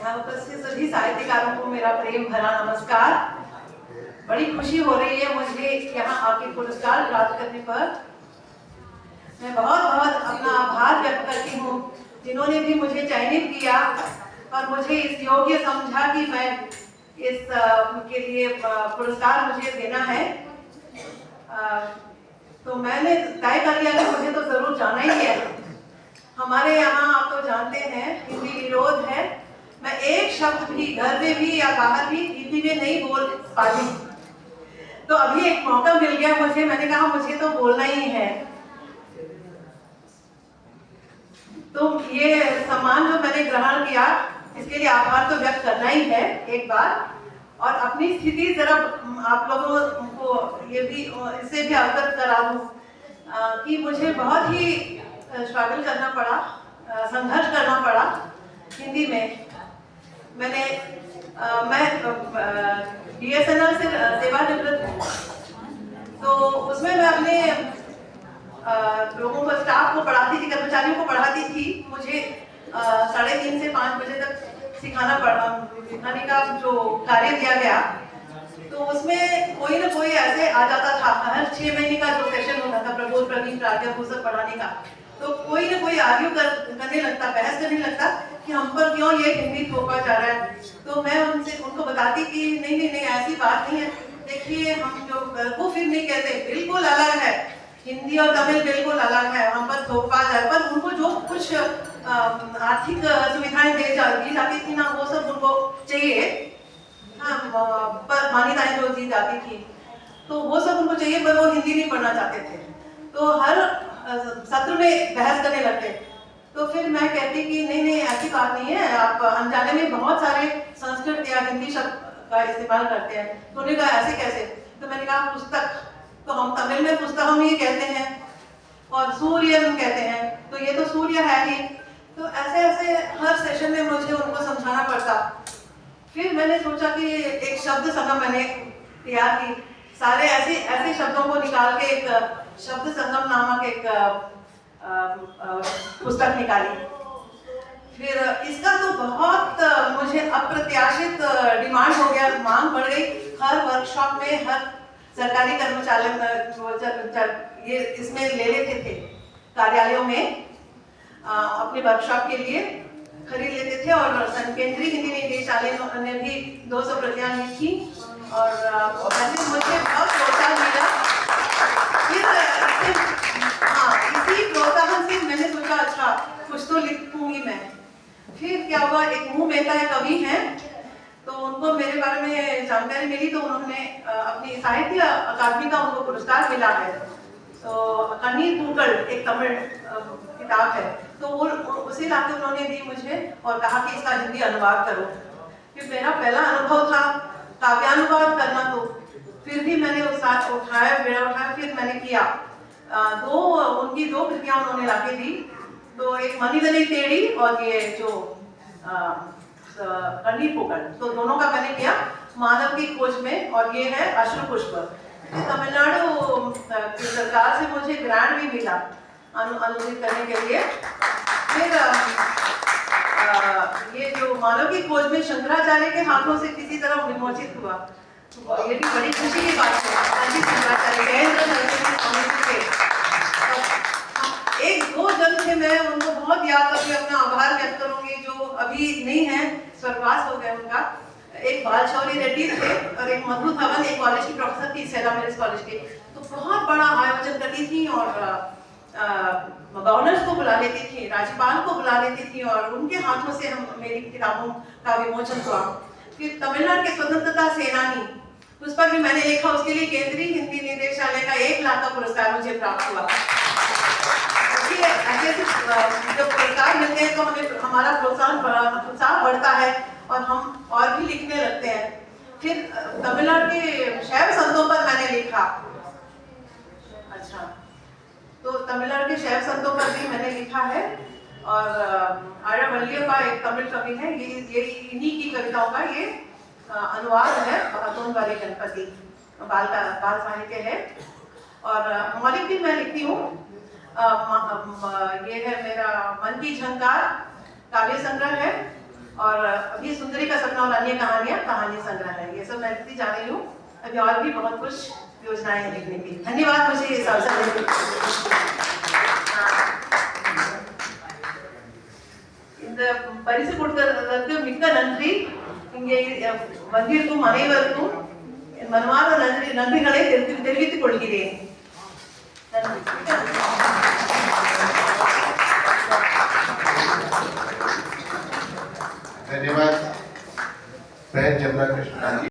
यहाँ उपस्थित सभी साहित्यकारों को मेरा प्रेम भरा नमस्कार। बड़ी खुशी हो रही है मुझे यहाँ आके पुरस्कार प्राप्त करने पर। मैं बहुत बहुत अपना आभार व्यक्त करती हूँ जिन्होंने भी मुझे चयनित किया और मुझे इस योग्य समझा कि मैं इस के लिए पुरस्कार मुझे देना है। तो मैंने तय कर लिया कि मुझे तो जरूर जाना ही है। हमारे यहाँ आप तो जानते हैं हिंदी विरोध है। मैं एक शब्द भी घर में भी या बाहर भी हिंदी में नहीं बोल पाती। तो अभी एक मौका मिल गया मुझे, मैंने कहा मुझे तो बोलना ही है। तो ये सम्मान जो मैंने ग्रहण किया इसके लिए आभार तो व्यक्त करना ही है एक बार। और अपनी स्थिति जरा आप लोगों को ये भी इससे भी अवगत करा दूं कि मुझे बहुत ही स्ट्रगल करना पड़ा, संघर्ष करना पड़ा हिंदी में। मैं BSNL से सेवानिवृत्त हूँ, तो उसमें मैं अपने लोगों को, स्टाफ को पढ़ाती थी, कर्मचारियों को पढ़ाती थी। मुझे 3:30 से 5 बजे तक सिखाने का जो कार्य दिया गया, तो उसमें कोई ना कोई ऐसे आ जाता था। हर 6 महीने का जो सेशन होता था प्रबोध प्रवीण प्राज्ञा पुस्तक पढ़ाने का, तो कोई ना कोई आर्ग्यू करने लगता, बहस करने लगता कि हम पर क्यों ये हिंदी थोपा जा रहा है। तो मैं उनको बताती कि नहीं ऐसी बात नहीं है। देखिए, हम जो वो फिर नहीं कहते, बिल्कुल अलग है, हिंदी और तमिल बिल्कुल अलग है, हम पर थोपा जाए। पर उनको जो कुछ आर्थिक सुविधाएं दी जाती थी ना, वो सब उनको चाहिए। हाँ, पर मान्यताएं जो दी जाती थी तो वो सब उनको चाहिए, पर वो हिंदी नहीं पढ़ना चाहते थे। तो हर सत्र में बहस करने लगते। तो फिर मैं कहती कि नहीं ऐसी बात नहीं है, आप अनजाने में बहुत सारे संस्कृत या हिंदी शब्द का इस्तेमाल करते हैं। तो उन्होंने कहा ऐसे कैसे? तो मैंने कहा पुस्तक, तो हम तमिल में पुस्तक हम ये कहते हैं और सूर्य हम कहते हैं, तो ये तो सूर्य है ही। तो ऐसे हर सेशन में मुझे उनको समझाना पड़ता। फिर मैंने सोचा कि एक शब्द संगम मैंने तैयार की, सारे ऐसे शब्दों को निकाल के एक शब्द संगम नामक एक पुस्तक निकाली। फिर इसका तो बहुत मुझे अप्रत्याशित डिमांड हो गया, मांग बढ़ गई। हर वर्कशॉप में हर सरकारी कर्मचारी ये इसमें ले लेते थे, कार्यालयों में अपने वर्कशॉप के लिए खरीद लेते थे। और केंद्रीय हिंदी निदेशालय ने भी 200 प्रतियां ली थी और वैसे मुझे बहुत प्रोत्साहन मिला। फिर इसी प्रोत्साहन से मैंने सोचा अच्छा कुछ तो लिखूंगी मैं। फिर क्या हुआ, एक मुँह मेहता कवि हैं, तो उनको मेरे बारे में जानकारी मिली, तो उन्होंने अपनी साहित्य अकादमी का उनको पुरस्कार मिला है। तो कन्नीर पूकल एक तमिल किताब है, तो वो उसे लाके उन्होंने दी मुझे और कहा कि इसका हिंदी अनुवाद करो। फिर मेरा पहला अनुभव था काव्यानुवाद करना, तो फिर भी मैंने उस साथ उठाया, फिर मैंने किया। उनकी 2 कृतियां उन्होंने लाके दी, तो एक मणिधनी टेढ़ी और ये जो कन्नीर पूकल, तो दोनों का मैंने किया मानव की खोज में, और ये है अश्रु पुष्प। तमिलनाडु की सरकार से मुझे ग्रांट भी मिला अनुवादित करने के लिए। फिर ये जो मानव की खोज में शंकराचार्य के हाथों से किसी तरह विमोचित हुआ, तो ये भी बड़ी खुशी की बात है। शंकराचार्य एक 2 जन थे, मैं उनको बहुत याद करके अपना आभार व्यक्त करूंगी, जो अभी नहीं है, स्वर्गवास हो गए उनका। एक बालशौरी रेड्डी थे और एक मधु धवन, एक कॉलेज की प्रोफेसर थी, सेरा मेरिस कॉलेज की। तो बहुत बड़ा आयोजन करती थी और गवर्नर्स को बुला लेती थी, राज्यपाल को बुला लेती थी, और उनके हाथों से मेरी किताबों का विमोचन हुआ। फिर तमिलनाडु के स्वतंत्रता सेनानी, उस पर भी मैंने लिखा, उसके लिए केंद्रीय हिंदी निदेशालय का 1 लाख का पुरस्कार मुझे प्राप्त हुआ। ऐसे जब पुरस्कार मिलते हैं तो हमें हमारा उत्साह बढ़ता है और हम और भी लिखने लगते हैं। फिर तमिलनाडु के शैव संतों पर मैंने लिखा। अच्छा, तो तमिलनाडु के शैव संतों पर भी मैंने लिखा है। और आर्यवल्लियप्पा एक तमिल कवि है, ये इन्हीं की कविताओं का ये अनुवाद है। अतुंगवारी गणपति बाल साहित्य है। और मौलिक भी मैं लिखती हूँ। ये है मेरा मन की झंकार काव्य संग्रह है। और अभी सुंदरी का सपना और अन्य कहानियां कहानी संग्रह है, ये सब मैं लिखती जा रही हूँ। अभी और भी बहुत कुछ योजनाएं हैं लिखने की। धन्यवाद मुझे इस अवसर देने के लिए। இந்த பரிசு கொடுத்ததற்கு மிக்க நன்றி. இங்கே வந்திருக்கும் அனைவருக்கும் என் மனமார்ந்த நன்றிகளை தெரிவித்துக் கொள்கிறேன். धन्यवाद बहन जमुना कृष्ण।